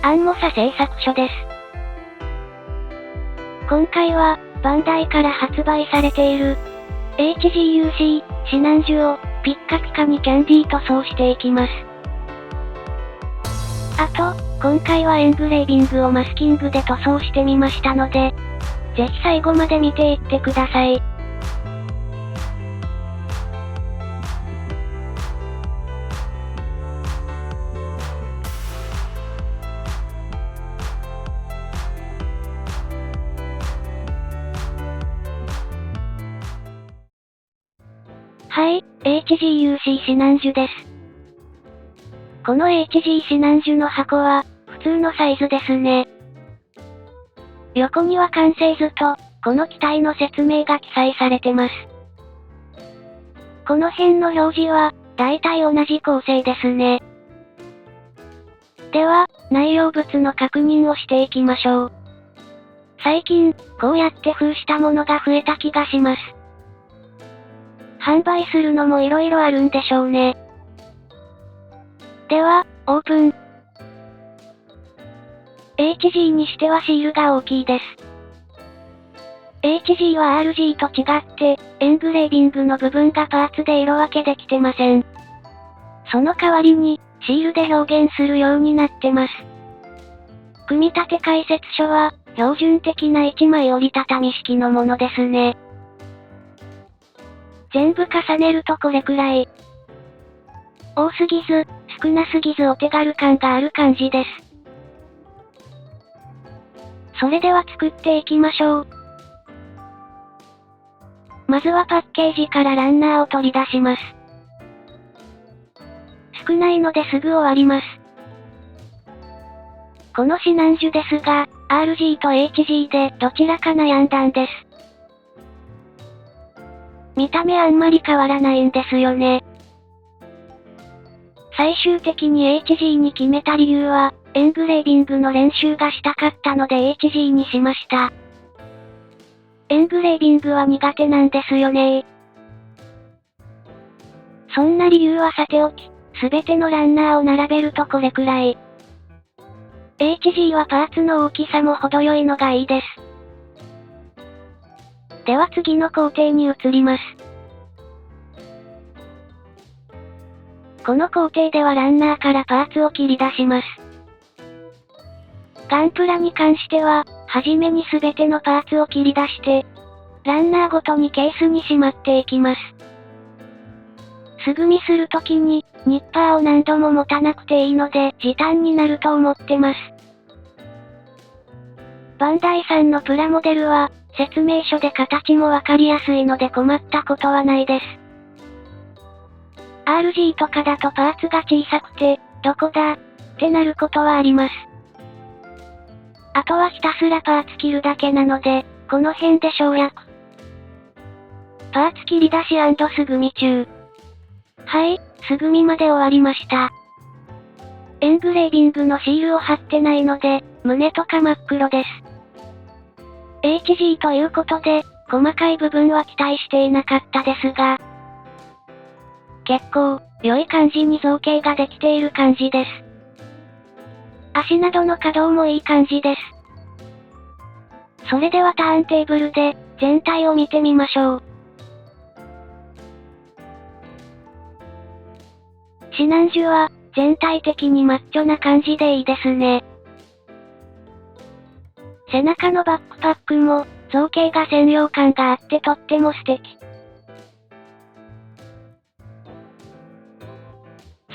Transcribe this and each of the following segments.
アンモサ製作所です。今回は、バンダイから発売されている、HGUC、シナンジュを、ピッカピカにキャンディー塗装していきます。あと、今回はエングレービングをマスキングで塗装してみましたので、ぜひ最後まで見ていってください。はい、HGUC シナンジュです。この HG シナンジュの箱は、普通のサイズですね。横には完成図と、この機体の説明が記載されてます。この辺の表示は、大体同じ構成ですね。では、内容物の確認をしていきましょう。最近、こうやって封したものが増えた気がします。販売するのも色々あるんでしょうね。では、オープン。HG にしてはシールが大きいです。HG は RG と違って、エングレービングの部分がパーツで色分けできてません。その代わりに、シールで表現するようになってます。組み立て解説書は、標準的な1枚折りたたみ式のものですね。全部重ねるとこれくらい。多すぎず、少なすぎずお手軽感がある感じです。それでは作っていきましょう。まずはパッケージからランナーを取り出します。少ないのですぐ終わります。このシナンジュですが、RG と HG でどちらか悩んだんです。見た目あんまり変わらないんですよね。最終的に HG に決めた理由は、エングレービングの練習がしたかったので HG にしました。エングレービングは苦手なんですよね。そんな理由はさておき、すべてのランナーを並べるとこれくらい。HG はパーツの大きさも程よいのがいいです。では次の工程に移ります。この工程ではランナーからパーツを切り出します。ガンプラに関しては、はじめにすべてのパーツを切り出して、ランナーごとにケースにしまっていきます。素組みするときに、ニッパーを何度も持たなくていいので時短になると思ってます。バンダイさんのプラモデルは、説明書で形もわかりやすいので困ったことはないです。RG とかだとパーツが小さくて、どこだってなることはあります。あとはひたすらパーツ切るだけなので、この辺で省略。パーツ切り出し&素組み中。はい、素組みまで終わりました。エングレービングのシールを貼ってないので、胸とか真っ黒です。HG ということで、細かい部分は期待していなかったですが、結構、良い感じに造形ができている感じです。足などの可動もいい感じです。それではターンテーブルで、全体を見てみましょう。シナンジュは、全体的にマッチョな感じでいいですね。背中のバックパックも、造形が専用感があってとっても素敵。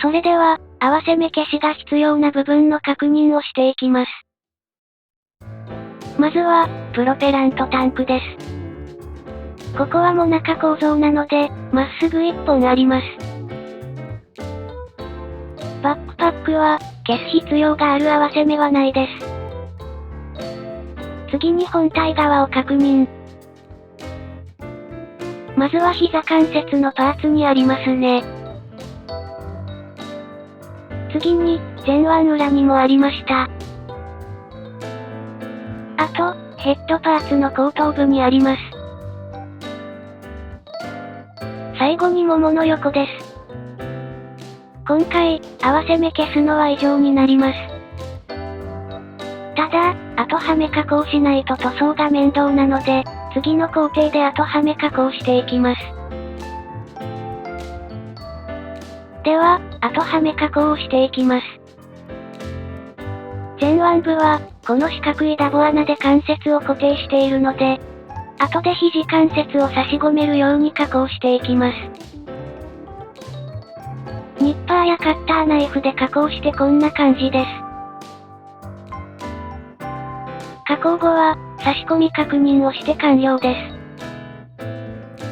それでは、合わせ目消しが必要な部分の確認をしていきます。まずは、プロペラントタンクです。ここはモナカ構造なので、まっすぐ一本あります。バックパックは、消す必要がある合わせ目はないです。次に本体側を確認。まずは膝関節のパーツにありますね。次に、前腕裏にもありました。あと、ヘッドパーツの後頭部にあります。最後にももの横です。今回、合わせ目消すのは以上になります。ただ、後はめ加工しないと塗装が面倒なので、次の工程で後はめ加工していきます。では、後はめ加工をしていきます。前腕部は、この四角いダボ穴で関節を固定しているので、後で肘関節を差し込めるように加工していきます。ニッパーやカッターナイフで加工してこんな感じです。加工後は、差し込み確認をして完了です。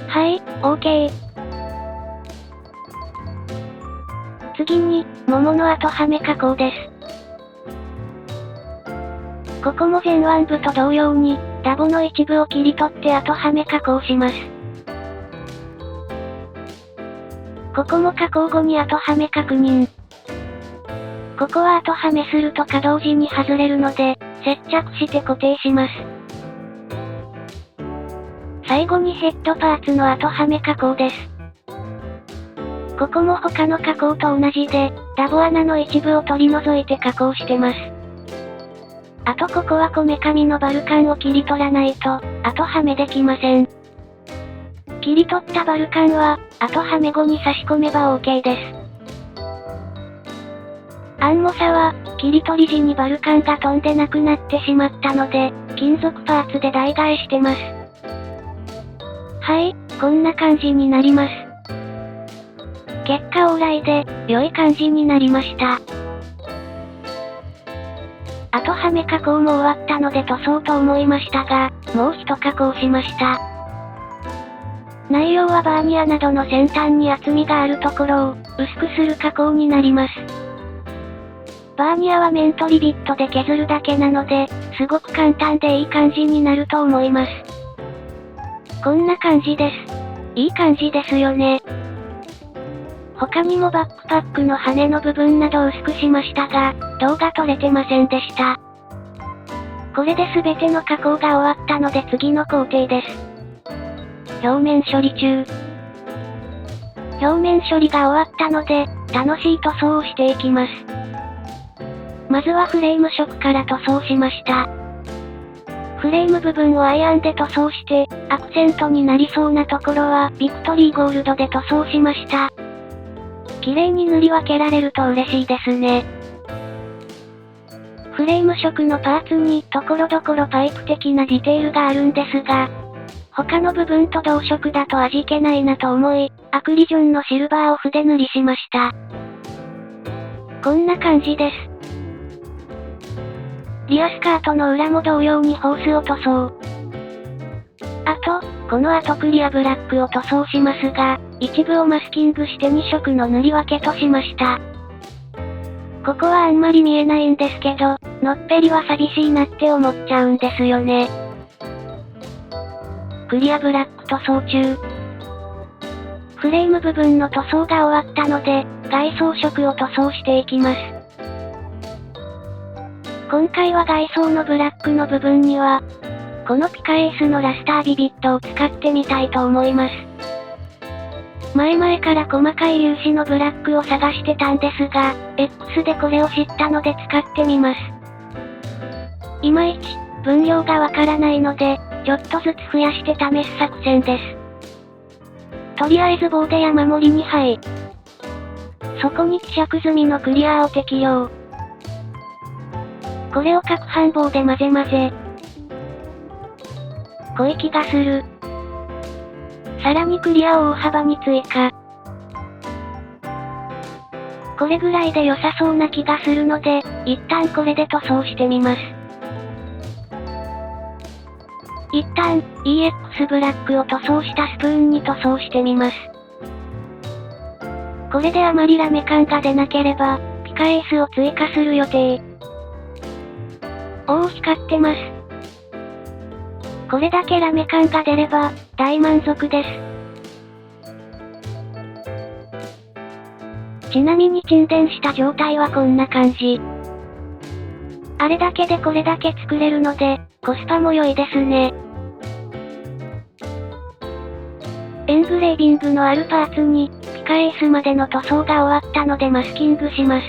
はい、OK。次に、ももの後はめ加工です。ここも前腕部と同様に、ダボの一部を切り取って後はめ加工します。ここも加工後に後はめ確認。ここは後はめすると可動時に外れるので、接着して固定します。最後にヘッドパーツの後はめ加工です。ここも他の加工と同じで、ダボ穴の一部を取り除いて加工してます。あとここはこめかみのバルカンを切り取らないと、後はめできません。切り取ったバルカンは、後はめ後に差し込めば OK です。アンモサは、切り取り時にバルカンが飛んでなくなってしまったので、金属パーツで代替えしてます。はい、こんな感じになります。結果オーライで、良い感じになりました。後はめ加工も終わったので塗装と思いましたが、もう一加工しました。内容はバーニャなどの先端に厚みがあるところを、薄くする加工になります。バーニャは面取りビットで削るだけなので、すごく簡単でいい感じになると思います。こんな感じです。いい感じですよね。他にもバックパックの羽の部分などを薄くしましたが、動画撮れてませんでした。これで全ての加工が終わったので次の工程です。表面処理中。表面処理が終わったので、楽しい塗装をしていきます。まずはフレーム色から塗装しました。フレーム部分をアイアンで塗装して、アクセントになりそうなところはビクトリーゴールドで塗装しました。綺麗に塗り分けられると嬉しいですね。フレーム色のパーツにところどころパイプ的なディテールがあるんですが、他の部分と同色だと味気ないなと思い、アクリジョンのシルバーを筆塗りしました。こんな感じです。リアスカートの裏も同様にホースを塗装。あと、この後クリアブラックを塗装しますが、一部をマスキングして2色の塗り分けとしました。ここはあんまり見えないんですけど、のっぺりは寂しいなって思っちゃうんですよね。クリアブラック塗装中。フレーム部分の塗装が終わったので、外装色を塗装していきます。今回は外装のブラックの部分には、このピカエースのラスタービビットを使ってみたいと思います。前々から細かい粒子のブラックを探してたんですが、X でこれを知ったので使ってみます。いまいち、分量がわからないので、ちょっとずつ増やして試す作戦です。とりあえずボーデや守りにはい。そこに希釈済みのクリアーを適用。これを各半棒で混ぜ混ぜ。濃い気がする。さらにクリアを大幅に追加。これぐらいで良さそうな気がするので、一旦これで塗装してみます。一旦、EX ブラックを塗装したスプーンに塗装してみます。これであまりラメ感が出なければ、ピカエースを追加する予定。おお、光ってます。これだけラメ感が出れば、大満足です。ちなみに沈殿した状態はこんな感じ。あれだけでこれだけ作れるので、コスパも良いですね。エングレービングのあるパーツに、ピカエースまでの塗装が終わったのでマスキングします。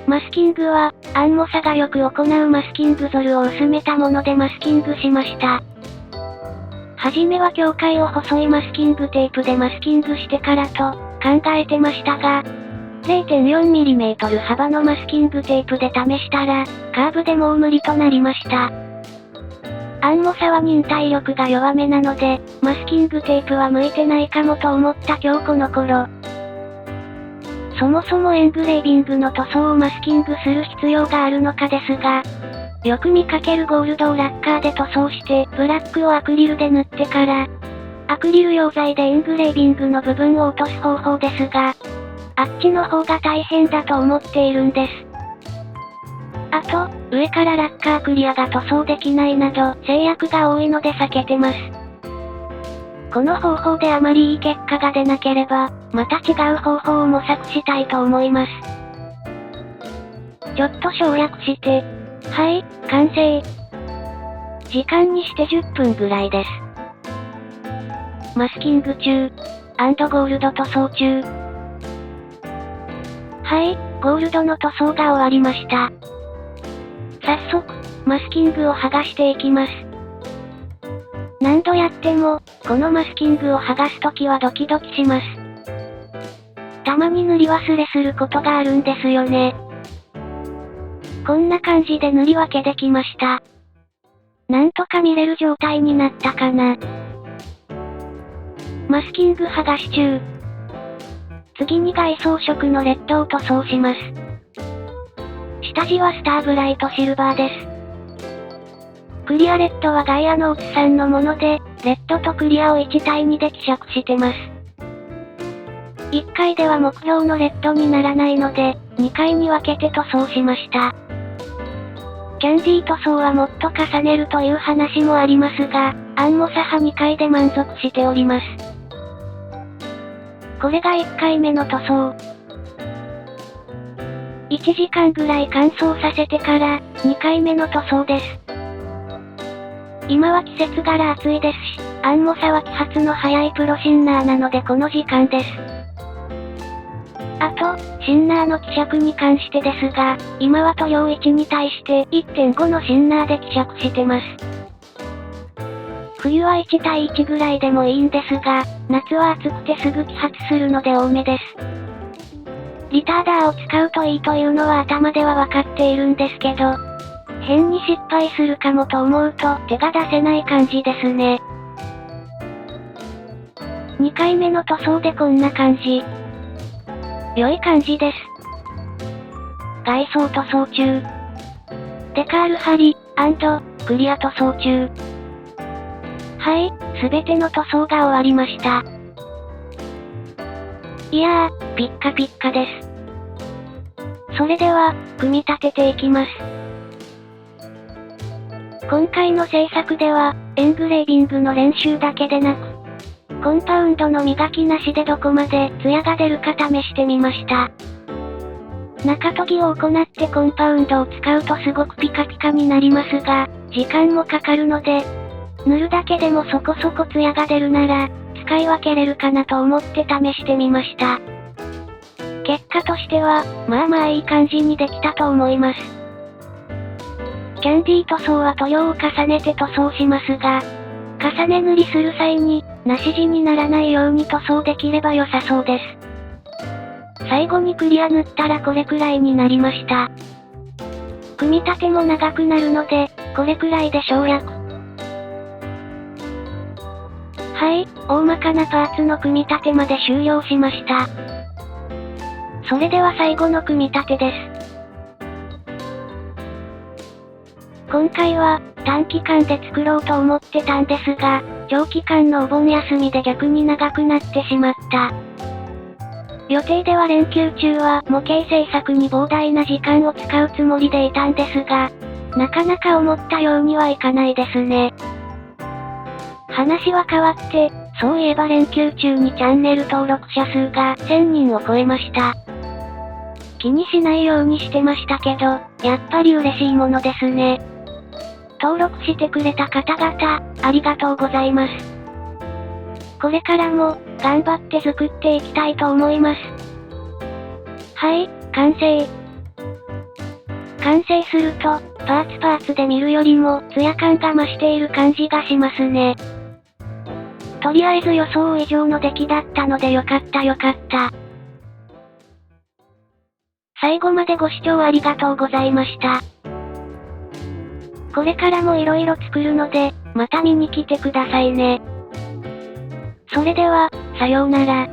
マスキングは、アンモサがよく行うマスキングゾルを薄めたものでマスキングしました。はじめは境界を細いマスキングテープでマスキングしてからと考えてましたが、0.4mm 幅のマスキングテープで試したら、カーブでもう無理となりました。アンモサは忍耐力が弱めなので、マスキングテープは向いてないかもと思った今日この頃。そもそもエングレービングの塗装をマスキングする必要があるのかですが、よく見かけるゴールドをラッカーで塗装して、ブラックをアクリルで塗ってから、アクリル溶剤でエングレービングの部分を落とす方法ですが、あっちの方が大変だと思っているんです。あと、上からラッカークリアが塗装できないなど制約が多いので避けてます。この方法であまりいい結果が出なければ、また違う方法を模索したいと思います。ちょっと省略して、はい、完成。時間にして10分ぐらいです。マスキング中、ゴールド塗装中。はい、ゴールドの塗装が終わりました。早速、マスキングを剥がしていきます。何度やっても、このマスキングを剥がすときはドキドキします。たまに塗り忘れすることがあるんですよね。こんな感じで塗り分けできました。なんとか見れる状態になったかな。マスキング剥がし中。次に外装色のレッドを塗装します。下地はスターブライトシルバーです。クリアレッドはガイアノーツさんのもので、レッドとクリアを1対2で希釈してます。1回では目標のレッドにならないので、2回に分けて塗装しました。キャンディー塗装はもっと重ねるという話もありますが、アンモサ派2回で満足しております。これが1回目の塗装。1時間ぐらい乾燥させてから、2回目の塗装です。今は季節柄暑いですし、アンモサは揮発の早いプロシンナーなのでこの時間です。あと、シンナーの希釈に関してですが、今は塗料1に対して 1.5 のシンナーで希釈してます。冬は1対1ぐらいでもいいんですが、夏は暑くてすぐ揮発するので多めです。リターダーを使うといいというのは頭ではわかっているんですけど、変に失敗するかもと思うと手が出せない感じですね。2回目の塗装でこんな感じ。良い感じです。外装塗装中。デカール貼り、&クリア塗装中。はい、すべての塗装が終わりました。いやー、ピッカピッカです。それでは、組み立てていきます。今回の制作では、エングレービングの練習だけでなく、コンパウンドの磨きなしでどこまでツヤが出るか試してみました。中研ぎを行ってコンパウンドを使うとすごくピカピカになりますが、時間もかかるので、塗るだけでもそこそこツヤが出るなら、使い分けれるかなと思って試してみました。結果としては、まあまあいい感じにできたと思います。キャンディー塗装は塗料を重ねて塗装しますが、重ね塗りする際に、なし地にならないように塗装できれば良さそうです。最後にクリア塗ったらこれくらいになりました。組み立ても長くなるので、これくらいで省略。はい、大まかなパーツの組み立てまで終了しました。それでは最後の組み立てです。今回は、短期間で作ろうと思ってたんですが、長期間のお盆休みで逆に長くなってしまった。予定では連休中は模型制作に膨大な時間を使うつもりでいたんですが、なかなか思ったようにはいかないですね。話は変わって、そういえば連休中にチャンネル登録者数が1000人を超えました。気にしないようにしてましたけど、やっぱり嬉しいものですね。登録してくれた方々、ありがとうございます。これからも、頑張って作っていきたいと思います。はい、完成。完成すると、パーツで見るよりも、ツヤ感が増している感じがしますね。とりあえず予想以上の出来だったのでよかった。最後までご視聴ありがとうございました。これからも色々作るので、また見に来てくださいね。それでは、さようなら。